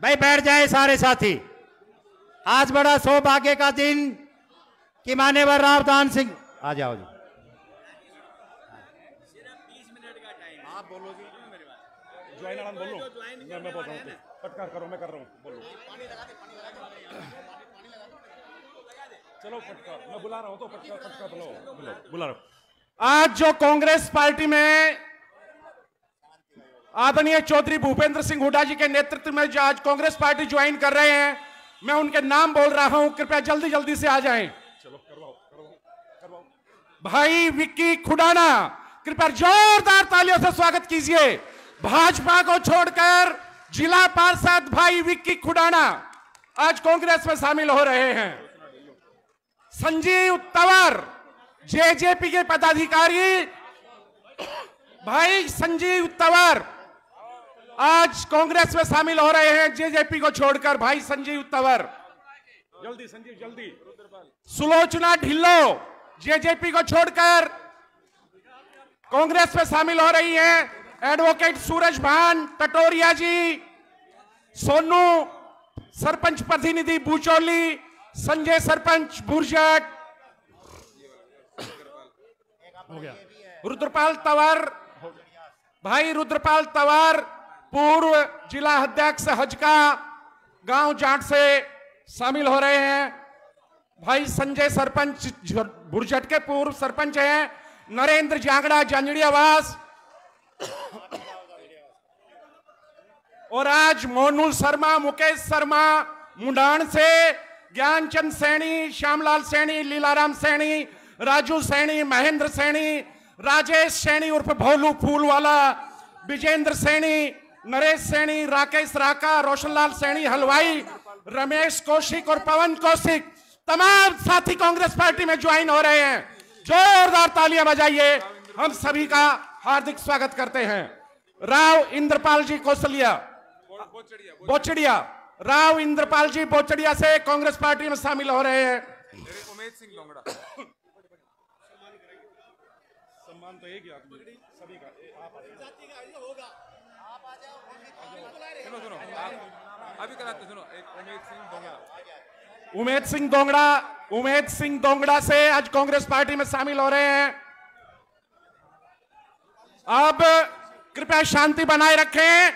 भाई बैठ जाए सारे साथी। आज बड़ा सौभाग्य का दिन कि मान्यवर रावदान सिंह आ जाओ जी। सिर्फ 20 मिनट का टाइम। आप बोलो जी। ज्वाइन आनंद बोलो। मैं बोल रहा हूँ, फटकार करो, मैं कर रहा हूँ, बोलो। चलो फटकार, मैं बुला रहा हूँ तो फटकार बुला रहा हूँ। आज जो कांग्रेस पार्टी में आदरणीय चौधरी भूपेंद्र सिंह हुड्डा जी के नेतृत्व में जो आज कांग्रेस पार्टी ज्वाइन कर रहे हैं, मैं उनके नाम बोल रहा हूं, कृपया जल्दी जल्दी से आ जाएं। चलो करवाओ। भाई विक्की खुडाना, कृपया जोरदार तालियों से स्वागत कीजिए। भाजपा को छोड़कर जिला पार्षद भाई विक्की खुडाना आज कांग्रेस में शामिल हो रहे हैं। संजीव तंवर जेजेपी के पदाधिकारी भाई संजीव तंवर आज कांग्रेस में शामिल हो रहे हैं। जेजेपी को छोड़कर भाई संजीव तंवर, जल्दी संजीव जल्दी। सुलोचना ढिल्लो जेजेपी को छोड़कर कांग्रेस में शामिल हो रही हैं। एडवोकेट सूरज भान टटोरिया जी, सोनू सरपंच प्रतिनिधि बूचौली, संजय सरपंच बुरजट, हो गया रुद्रपाल तंवर, भाई रुद्रपाल तंवर पूर्व जिला अध्यक्ष हजका गांव जाट से शामिल हो रहे हैं। भाई संजय सरपंच बुरजट के पूर्व सरपंच हैं। नरेंद्र जांगड़ा जांजड़ी आवास, और आज मोनू शर्मा, मुकेश शर्मा मुंडान से, ज्ञानचंद सैनी, श्यामलाल सैनी, लीलाराम सैनी, राजू सैनी, महेंद्र सैनी, राजेश सैनी उर्फ भोलू फूलवाला, विजेंद्र सैनी, नरेश सैनी, राकेश राका, रोशनलाल सैनी हलवाई, रमेश कौशिक और पवन कौशिक, तमाम साथी कांग्रेस पार्टी में ज्वाइन हो रहे हैं। जोरदार तालियां बजाइए, हम सभी का हार्दिक स्वागत करते हैं। राव इंद्रपाल जी कौशलिया बोचड़िया, राव इंद्रपाल जी बोचड़िया से कांग्रेस पार्टी में शामिल हो रहे हैं। उमेद सिंह दोंगड़ा, सम्मान तो एक ही सभी का। सुनो अभी कराते, सुनो एक उमेद सिंह दोंगड़ा से आज कांग्रेस पार्टी में शामिल हो रहे हैं। अब कृपया शांति बनाए रखें,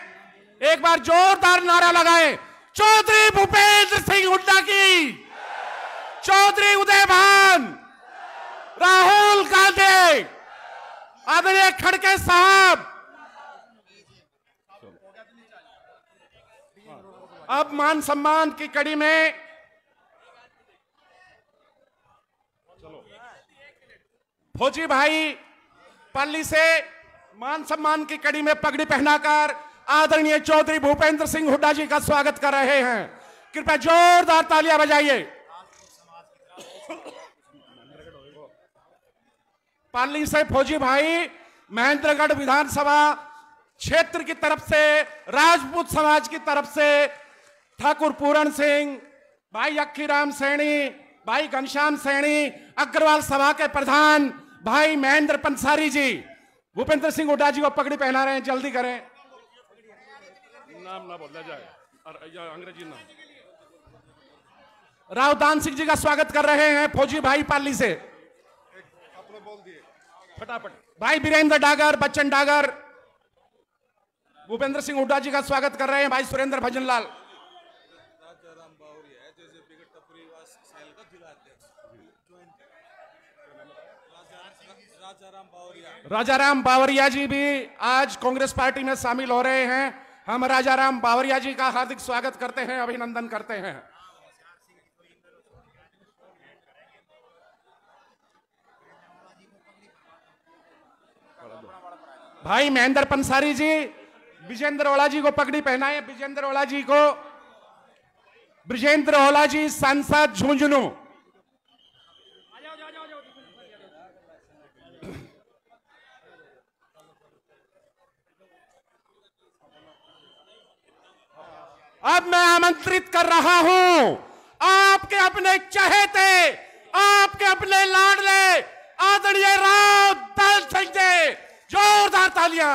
एक बार जोरदार नारा लगाएं। चौधरी भूपेंद्र सिंह हुड्डा की, चौधरी उदय भान, राहुल गांधी, आदरणीय खड़गे साहब। अब मान सम्मान की कड़ी में फौजी भाई पल्ली से मान सम्मान की कड़ी में पगड़ी पहनाकर आदरणीय चौधरी भूपेंद्र सिंह हुड्डा जी का स्वागत कर रहे हैं। कृपया जोरदार तालियां बजाइए। पाली से फौजी भाई महेंद्रगढ़ विधानसभा क्षेत्र की तरफ से, राजपूत समाज की तरफ से ठाकुर पूरण सिंह, भाई अक्खीराम सैनी, भाई घनश्याम सैनी, अग्रवाल सभा के प्रधान भाई महेंद्र पंसारी जी भूपेंद्र सिंह हुड्डा जी को पगड़ी पहना रहे हैं। जल्दी करें, नाम ना बोला जाए अंग्रेजी नाम। रावदान सिंह जी का स्वागत कर रहे हैं फौजी भाई पाली से, अपने बोल दिए फटाफट। भाई वीरेंद्र डागर, बच्चन डागर भूपेंद्र सिंह हुड्डा जी का स्वागत कर रहे हैं। भाई सुरेंद्र भजनलाल, राजाराम बावरिया जी भी आज कांग्रेस पार्टी में शामिल हो रहे हैं। हम राजाराम बावरिया जी का हार्दिक स्वागत करते हैं, अभिनंदन करते हैं। भाई महेंद्र पंसारी जी विजेंद्र ओला जी को पगड़ी पहनाए। विजेंद्र ओला जी को, ब्रिजेंद्र ओला जी सांसद झुंझुनू, अब मैं आमंत्रित कर रहा हूं आपके अपने चहेते, आपके अपने लाडले आदरणीय राव दान सिंह जी, जोरदार तालियां।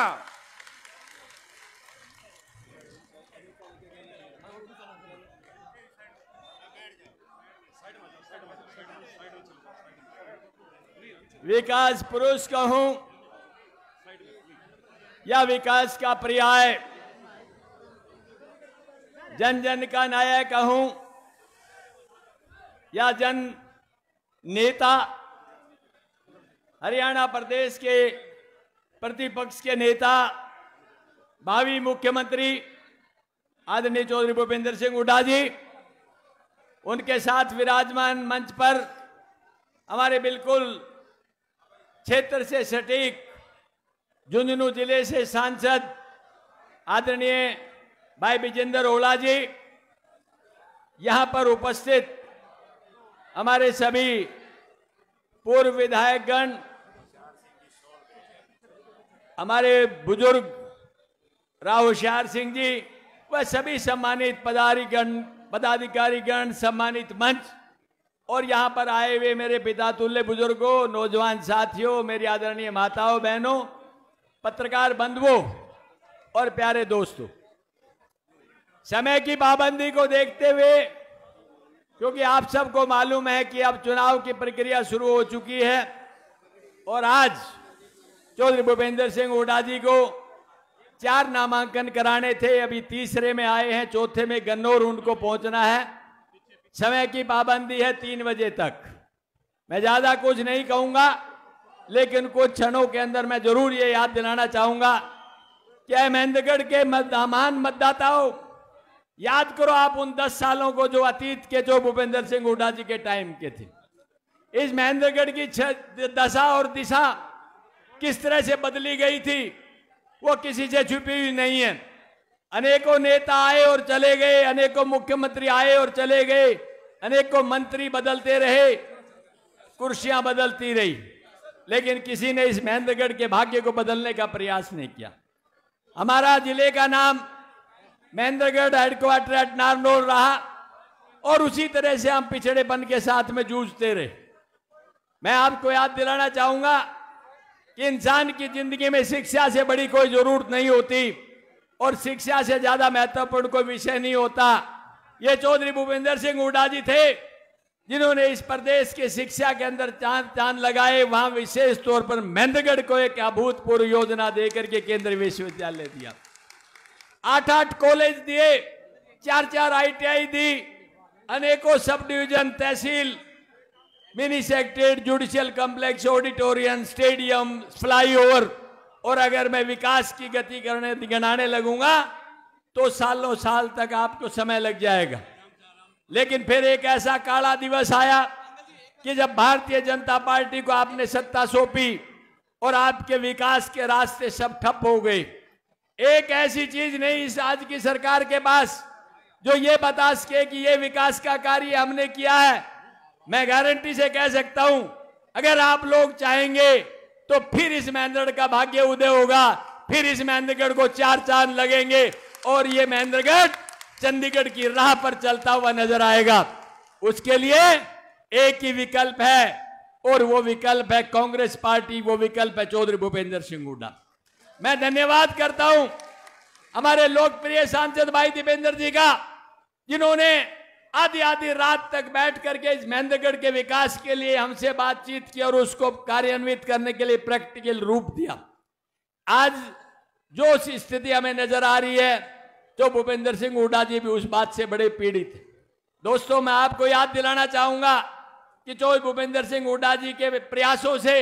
विकास पुरुष कहूं या विकास का पर्याय, जन जन का नायक कहूं या जन नेता, हरियाणा प्रदेश के प्रतिपक्ष के नेता, भावी मुख्यमंत्री आदरणीय चौधरी भूपेंद्र सिंह हुड्डा जी, उनके साथ विराजमान मंच पर हमारे बिल्कुल क्षेत्र से सटीक झुंझुनू जिले से सांसद आदरणीय भाई विजेंद्र ओला जी, यहां पर उपस्थित हमारे सभी पूर्व विधायकगण, हमारे बुजुर्ग राव होशियार सिंह जी व सभी सम्मानित पदाधिकारीगण, सम्मानित मंच और यहां पर आए हुए मेरे पिता तुल्य बुजुर्गों, नौजवान साथियों, मेरी आदरणीय माताओं, बहनों, पत्रकार बंधुओं और प्यारे दोस्तों, समय की पाबंदी को देखते हुए, क्योंकि आप सबको मालूम है कि अब चुनाव की प्रक्रिया शुरू हो चुकी है और आज चौधरी भूपेंद्र सिंह हुड्डा जी को 4 नामांकन कराने थे, अभी तीसरे में आए हैं, चौथे में गन्नौर उनको पहुंचना है। समय की पाबंदी है 3 बजे तक। मैं ज्यादा कुछ नहीं कहूंगा, लेकिन कुछ क्षणों के अंदर मैं जरूर ये याद दिलाना चाहूंगा कि महेंद्रगढ़ के महान मतदाताओं, याद करो आप उन 10 सालों को जो अतीत के, जो भूपेंद्र सिंह हुड्डा जी के टाइम के थे। इस महेंद्रगढ़ की दशा और दिशा किस तरह से बदली गई थी वो किसी से छुपी हुई नहीं है। अनेकों नेता आए और चले गए, अनेकों मुख्यमंत्री आए और चले गए, अनेकों मंत्री बदलते रहे, कुर्सियां बदलती रही, लेकिन किसी ने इस महेंद्रगढ़ के भाग्य को बदलने का प्रयास नहीं किया। हमारा जिले का नाम महेंद्रगढ़ हेडक्वार्टर एट नारनौल रहा और उसी तरह से हम पिछड़ेपन के साथ में जूझते रहे। मैं आपको याद दिलाना चाहूंगा कि इंसान की जिंदगी में शिक्षा से बड़ी कोई जरूरत नहीं होती और शिक्षा से ज्यादा महत्वपूर्ण कोई विषय नहीं होता। ये चौधरी भूपेंद्र सिंह हुड्डा जी थे जिन्होंने इस प्रदेश की शिक्षा के अंदर चांद लगाए। वहां विशेष तौर पर महेंद्रगढ़ को एक अभूतपूर्व योजना देकर के केंद्रीय विश्वविद्यालय दिया, 8 कॉलेज दिए, 4 ITI दी, अनेकों सब division, tehsil, mini secretariat, judicial complex, auditorium, stadium, flyover, और अगर मैं विकास की गति गिनाने लगूंगा तो सालों साल तक आपको समय लग जाएगा। लेकिन फिर एक ऐसा काला दिवस आया कि जब भारतीय जनता पार्टी को आपने सत्ता सौंपी और आपके विकास के रास्ते सब ठप हो गए। एक ऐसी चीज नहीं इस आज की सरकार के पास जो ये बता सके कि ये विकास का कार्य हमने किया है। मैं गारंटी से कह सकता हूं, अगर आप लोग चाहेंगे तो फिर इस महेंद्रगढ़ का भाग्य उदय होगा, फिर इस महेंद्रगढ़ को 4 चांद लगेंगे और ये महेंद्रगढ़ चंडीगढ़ की राह पर चलता हुआ नजर आएगा। उसके लिए एक ही विकल्प है और वो विकल्प है कांग्रेस पार्टी, वो विकल्प है चौधरी भूपेंद्र सिंह हुड्डा। मैं धन्यवाद करता हूं हमारे लोकप्रिय सांसद भाई दीपेंद्र जी का, जिन्होंने आधी रात तक बैठ करके इस महेंद्रगढ़ के विकास के लिए हमसे बातचीत की और उसको कार्यान्वित करने के लिए प्रैक्टिकल रूप दिया। आज जो स्थिति हमें नजर आ रही है, तो भूपेंद्र सिंह हुड्डा जी भी उस बात से बड़े पीड़ित थे। दोस्तों, मैं आपको याद दिलाना चाहूंगा कि चौधरी भूपेंद्र सिंह हुड्डा जी के प्रयासों से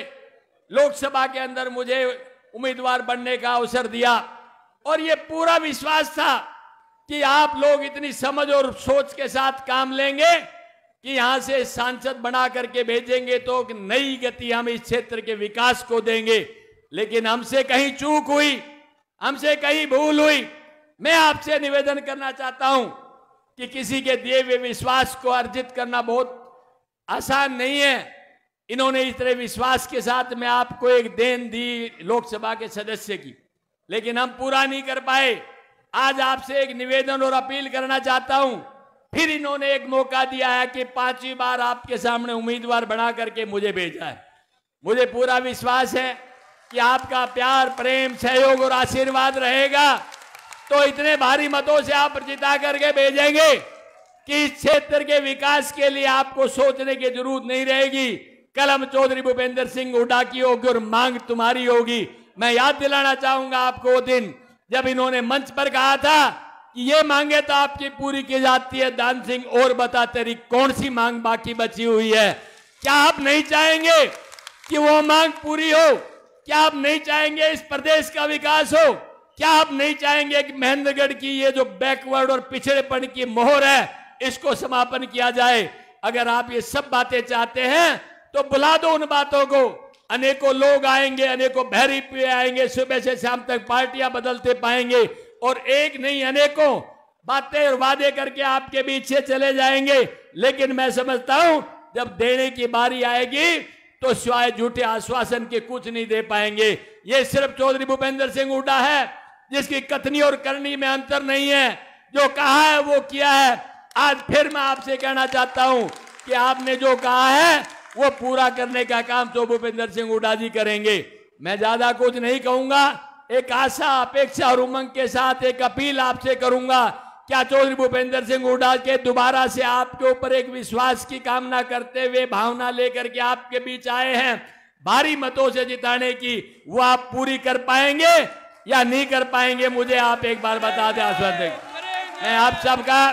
लोकसभा के अंदर मुझे उम्मीदवार बनने का अवसर दिया और ये पूरा विश्वास था कि आप लोग इतनी समझ और सोच के साथ काम लेंगे कि यहां से सांसद बना करके भेजेंगे तो नई गति हम इस क्षेत्र के विकास को देंगे। लेकिन हमसे कहीं चूक हुई, हमसे कहीं भूल हुई। मैं आपसे निवेदन करना चाहता हूं कि किसी के दिए हुए विश्वास को अर्जित करना बहुत आसान नहीं है। इन्होंने इस तरह विश्वास के साथ में आपको एक देन दी लोकसभा के सदस्य की, लेकिन हम पूरा नहीं कर पाए। आज आपसे एक निवेदन और अपील करना चाहता हूं, फिर इन्होंने एक मौका दिया है कि 5वीं बार आपके सामने उम्मीदवार बना करके मुझे भेजा है। मुझे पूरा विश्वास है कि आपका प्यार, प्रेम, सहयोग और आशीर्वाद रहेगा तो इतने भारी मतों से आप जिता करके भेजेंगे कि इस क्षेत्र के विकास के लिए आपको सोचने की जरूरत नहीं रहेगी। कलम चौधरी भूपेंद्र सिंह हुड्डा की होगी और मांग तुम्हारी होगी। मैं याद दिलाना चाहूंगा आपको वो दिन जब इन्होंने मंच पर कहा था कि ये मांगे तो आपकी पूरी की जाती है। दान सिंह, और बता तेरी कौन सी मांग बाकी बची हुई है? क्या आप नहीं चाहेंगे कि वो मांग पूरी हो? क्या आप नहीं चाहेंगे इस प्रदेश का विकास हो? क्या आप नहीं चाहेंगे कि महेंद्रगढ़ की ये जो बैकवर्ड और पिछड़ेपन की मोहर है इसको समापन किया जाए? अगर आप ये सब बातें चाहते हैं तो बुला दो उन बातों को। अनेकों लोग आएंगे, अनेकों बहरी पे आएंगे, सुबह से शाम तक पार्टियां बदलते पाएंगे और एक नहीं अनेकों बातें और वादे करके आपके बीच से चले जाएंगे। लेकिन मैं समझता हूं जब देने की बारी आएगी तो सिवाय झूठे आश्वासन के कुछ नहीं दे पाएंगे। ये सिर्फ चौधरी भूपेंद्र सिंह हुड्डा है जिसकी कथनी और करनी में अंतर नहीं है। जो कहा है वो किया है। आज फिर मैं आपसे कहना चाहता हूं कि आपने जो कहा है वो पूरा करने का काम तो भूपेंद्र सिंह हुड्डा जी करेंगे। मैं ज्यादा कुछ नहीं कहूंगा। एक आशा, अपेक्षा और उमंग के साथ एक अपील आपसे करूंगा। क्या चौधरी भूपेंद्र सिंह हुड्डा के दोबारा से आपके ऊपर एक विश्वास की कामना करते हुए भावना लेकर के आपके बीच आए हैं भारी मतों से जिताने की, वो आप पूरी कर पाएंगे या नहीं कर पाएंगे? मुझे आप एक बार बता दें, आश्वासन दें। मैं आप सबका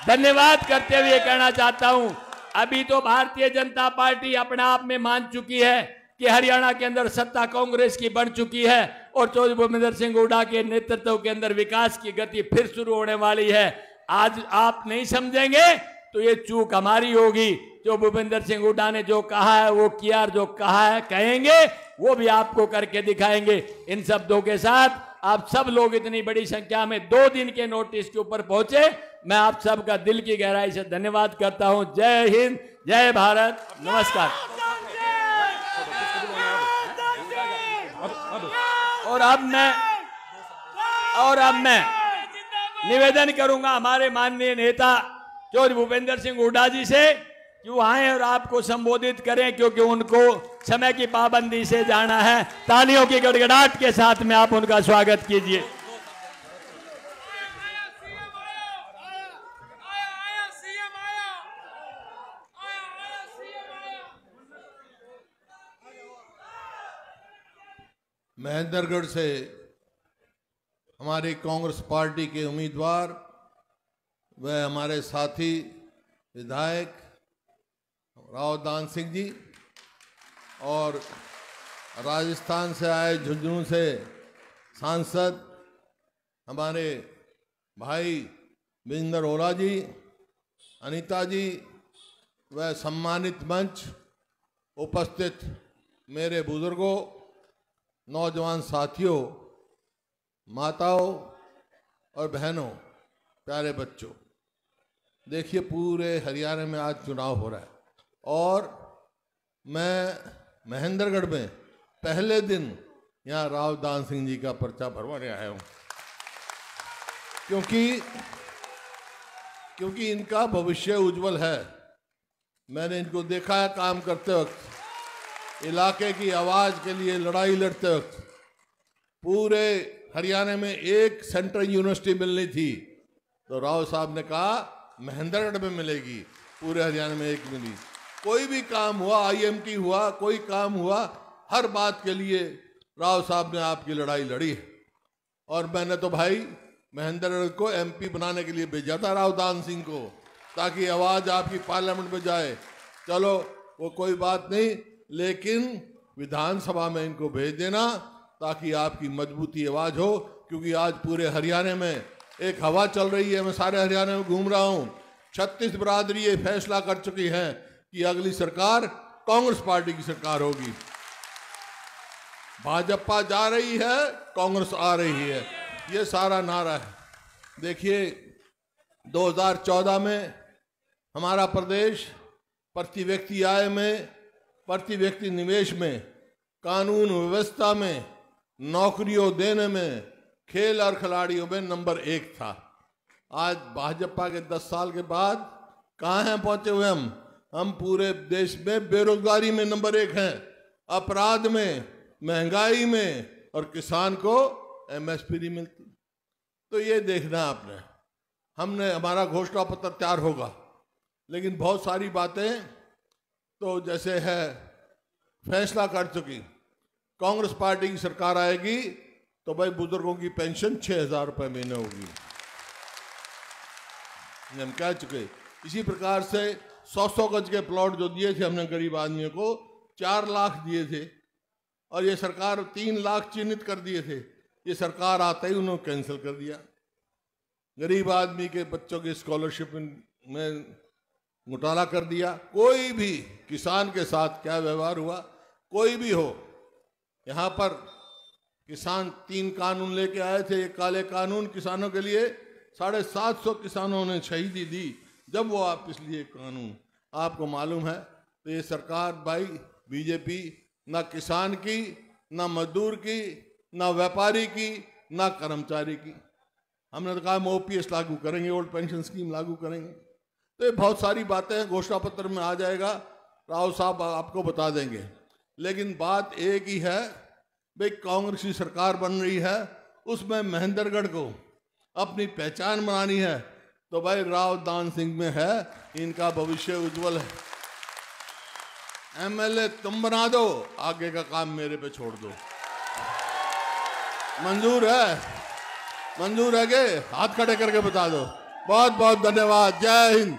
धन्यवाद करते हुए कहना चाहता हूं, अभी तो भारतीय जनता पार्टी अपने आप में मान चुकी है कि हरियाणा के अंदर सत्ता कांग्रेस की बन चुकी है और चौधरी भूपेंद्र सिंह हुड्डा के नेतृत्व के अंदर विकास की गति फिर शुरू होने वाली है। आज आप नहीं समझेंगे तो ये चूक हमारी होगी। जो भूपेंद्र सिंह हुड्डा ने जो कहा है वो किया, और जो कहा है कहेंगे वो भी आपको करके दिखाएंगे। इन शब्दों के साथ आप सब लोग इतनी बड़ी संख्या में 2 दिन के नोटिस के ऊपर पहुंचे, मैं आप सबका दिल की गहराई से धन्यवाद करता हूं। जय हिंद, जय भारत, नमस्कार। और अब मैं निवेदन करूंगा हमारे माननीय नेता चौधरी भूपेंद्र सिंह हुड्डा जी से कि वो आए और आपको संबोधित करें, क्योंकि उनको समय की पाबंदी से जाना है। तालियों की गड़गड़ाहट के साथ में आप उनका स्वागत कीजिए। महेंद्रगढ़ से हमारी कांग्रेस पार्टी के उम्मीदवार व हमारे साथी विधायक राव दान सिंह जी और राजस्थान से आए झुंझुनू से सांसद हमारे भाई बिंदर ओला जी, अनीता जी व सम्मानित मंच उपस्थित मेरे बुजुर्गों, नौजवान साथियों, माताओं और बहनों, प्यारे बच्चों, देखिए पूरे हरियाणा में आज चुनाव हो रहा है और मैं महेंद्रगढ़ में पहले दिन यहाँ राव दान सिंह जी का पर्चा भरवाने आया हूँ, क्योंकि इनका भविष्य उज्जवल है। मैंने इनको देखा है काम करते वक्त, इलाके की आवाज के लिए लड़ाई लड़ते वक्त। पूरे हरियाणा में एक सेंट्रल यूनिवर्सिटी मिलनी थी तो राव साहब ने कहा महेंद्रगढ़ में मिलेगी। पूरे हरियाणा में एक मिली। कोई भी काम हुआ, IMT हुआ, कोई काम हुआ, हर बात के लिए राव साहब ने आपकी लड़ाई लड़ी। और मैंने तो भाई महेंद्रगढ़ को MP बनाने के लिए भेजा था राव दान सिंह को, ताकि आवाज आपकी पार्लियामेंट में जाए। चलो वो कोई बात नहीं, लेकिन विधानसभा में इनको भेज देना ताकि आपकी मजबूती आवाज हो, क्योंकि आज पूरे हरियाणा में एक हवा चल रही है। मैं सारे हरियाणा में घूम रहा हूं। 36 बिरादरी ये फैसला कर चुकी है कि अगली सरकार कांग्रेस पार्टी की सरकार होगी। भाजपा जा रही है, कांग्रेस आ रही है, ये सारा नारा है। देखिए 2014 में हमारा प्रदेश प्रति व्यक्ति आय में, प्रति व्यक्ति निवेश में, कानून व्यवस्था में, नौकरियों देने में, खेल और खिलाड़ियों में नंबर 1 था। आज भाजपा के 10 साल के बाद कहाँ हैं पहुंचे हुए हम पूरे देश में बेरोजगारी में नंबर 1 हैं, अपराध में, महंगाई में, और किसान को MSP नहीं मिलती। तो ये देखना आपने, हमारा घोषणा पत्र तैयार होगा, लेकिन बहुत सारी बातें तो जैसे है फैसला कर चुकी। कांग्रेस पार्टी की सरकार आएगी तो भाई बुजुर्गों की पेंशन 6,000 रुपये महीने होगी, हम कह चुके। इसी प्रकार से 100 गज के प्लॉट जो दिए थे हमने गरीब आदमियों को 4 लाख दिए थे, और ये सरकार 3 लाख चिन्हित कर दिए थे। ये सरकार आते ही उन्होंने कैंसिल कर दिया। गरीब आदमी के बच्चों की स्कॉलरशिप में घोटाला कर दिया। कोई भी किसान के साथ क्या व्यवहार हुआ, कोई भी हो। यहाँ पर किसान 3 कानून लेके आए थे, एक काले कानून किसानों के लिए 750 किसानों ने शहीदी दी जब वो वापस लिए कानून। आपको मालूम है तो ये सरकार भाई बीजेपी ना किसान की, ना मजदूर की, ना व्यापारी की, ना कर्मचारी की। हमने तो कहा हम ओपीएस लागू करेंगे, ओल्ड पेंशन स्कीम लागू करेंगे। तो ये बहुत सारी बातें घोषणा पत्र में आ जाएगा, राव साहब आपको बता देंगे। लेकिन बात एक ही है भाई, कांग्रेस की सरकार बन रही है, उसमें महेंद्रगढ़ को अपनी पहचान बनानी है तो भाई राव दान सिंह में है, इनका भविष्य उज्जवल है। एमएलए तुम बना दो, आगे का काम मेरे पे छोड़ दो। मंजूर है? मंजूर है के हाथ खड़े करके बता दो। बहुत बहुत धन्यवाद। जय हिंद।